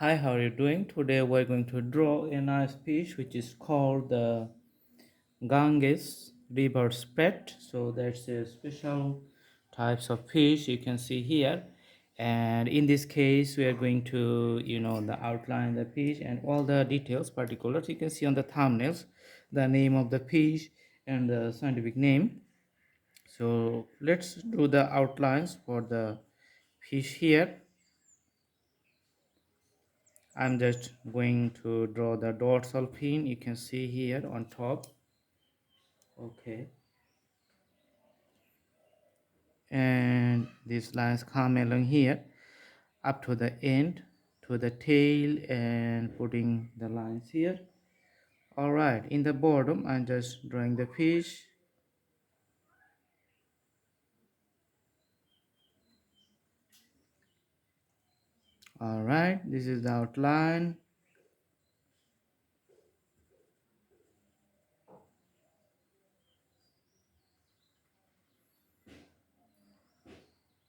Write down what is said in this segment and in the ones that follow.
Hi, how are you doing? Today we're going to draw a nice fish which is called the Ganges river sprat. So that's a special types of fish you can see here. And in this case, we are going to, the outline the fish and all the details, particulars you can see on the thumbnails, the name of the fish and the scientific name. So let's do the outlines for the fish here. I'm just going to draw the dorsal fin. You can see here on top. Okay. And these lines come along here up to the end, to the tail, and putting the lines here. Alright, in the bottom, I'm just drawing the fish. Alright, this is the outline.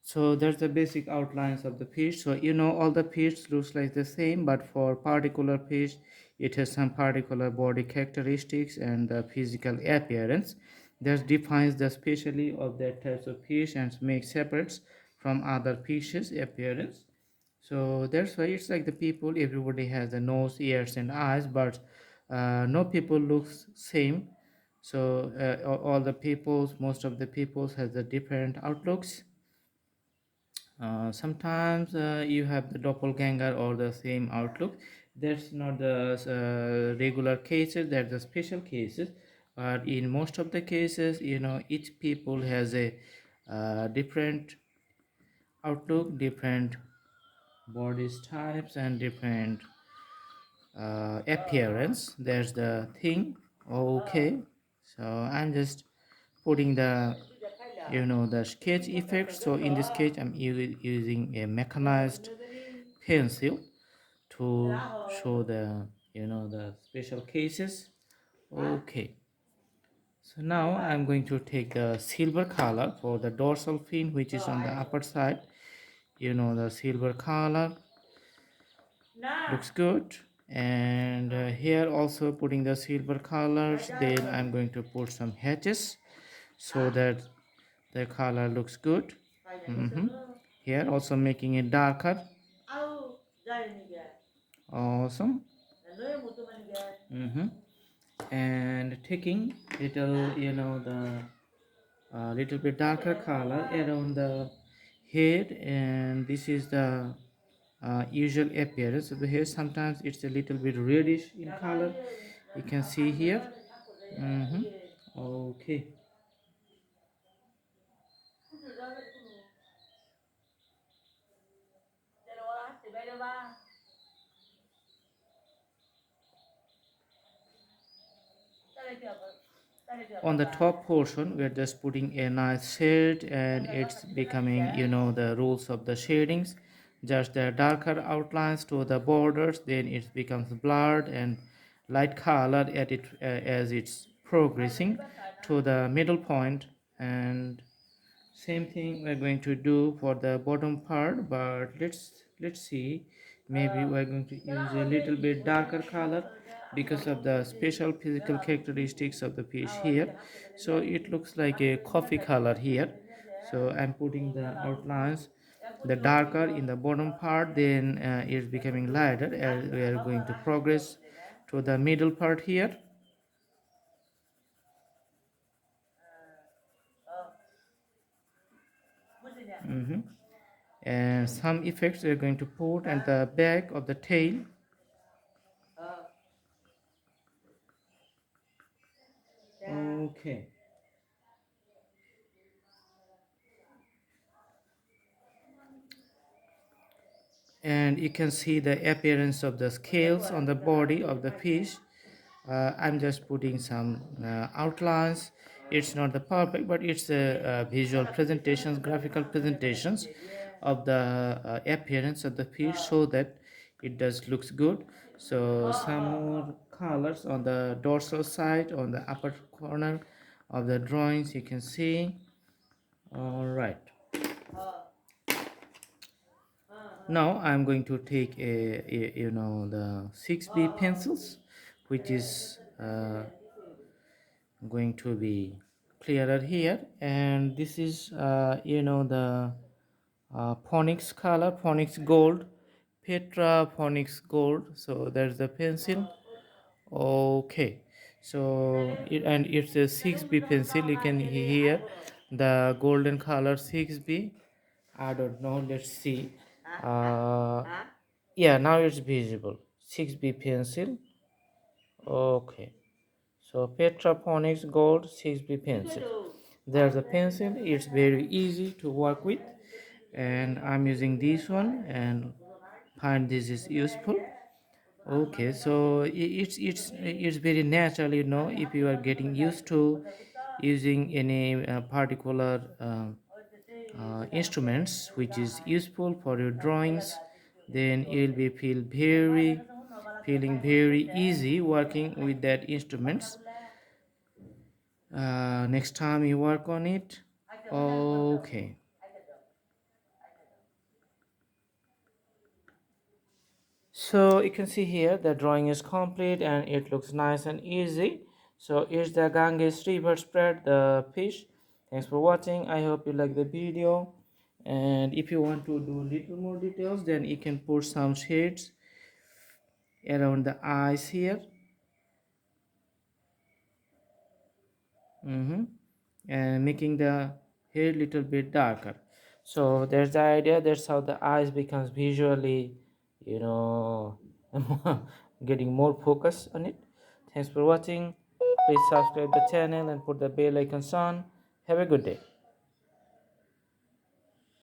So that's the basic outlines of the fish. So all the fish looks like the same, but for particular fish it has some particular body characteristics and the physical appearance that defines the specialty of that types of fish and makes separates from other fishes appearance. So that's why it's like the people, everybody has the nose, ears and eyes, but no people looks same. So all the peoples, most of the peoples has the different outlooks. Sometimes you have the doppelganger or the same outlook. That's not the regular cases, that's the special cases. But in most of the cases, each people has a different outlook, different bodies types and different appearance. There's the thing. Okay, so I'm just putting the the sketch effect. So in this case I'm using a mechanized pencil to show the the special cases. Okay, so now I'm going to take the silver color for the dorsal fin, which is on the upper side. The silver color looks good. And here also putting the silver colors, then I'm going to put some hatches so that the color looks good. Here also making it darker. Awesome. And taking little the little bit darker color around the head, and this is the usual appearance of the hair. Sometimes it's a little bit reddish in color, you can see here. Okay. On the top portion we're just putting a nice shade, and it's becoming the rules of the shadings, just the darker outlines to the borders, then it becomes blurred and light color at it as it's progressing to the middle point. And same thing we're going to do for the bottom part, but let's see, maybe we're going to use a little bit darker color because of the special physical characteristics of the fish here. So it looks like a coffee color here. So I'm putting the outlines the darker in the bottom part, then it's becoming lighter as we are going to progress to the middle part here. And some effects we're going to put at the back of the tail. Okay. And you can see the appearance of the scales on the body of the fish. I'm just putting some outlines. It's not the perfect, but it's a visual presentations, graphical presentations of the appearance of the fish, so that it does looks good. So some more colors on the dorsal side, on the upper corner of the drawings, you can see. All right. Now I'm going to take the 6B pencils, which is going to be clearer here, and this is the phonics color, phonics gold, petra phonics gold. So there's the pencil. Okay, so and it's a 6B pencil. You can hear the golden color 6B. I don't know, let's see. uh yeah, now it's visible. 6B pencil. Okay, so Petraphonics Gold 6B pencil. There's a pencil. It's very easy to work with, and I'm using this one and find this is useful. Okay, so it's very natural, if you are getting used to using any particular instruments which is useful for your drawings, then you'll be feeling very easy working with that instruments next time you work on it. Okay, so you can see here the drawing is complete and it looks nice and easy. So here's the Ganges river spread, the fish. Thanks for watching. I hope you like the video, and if you want to do little more details, then you can put some shades around the eyes here. And making the hair little bit darker. So there's the idea. That's how the eyes becomes visually, you know getting more focus on it. Thanks for watching. Please subscribe the channel and put the bell icons on. Have a good day.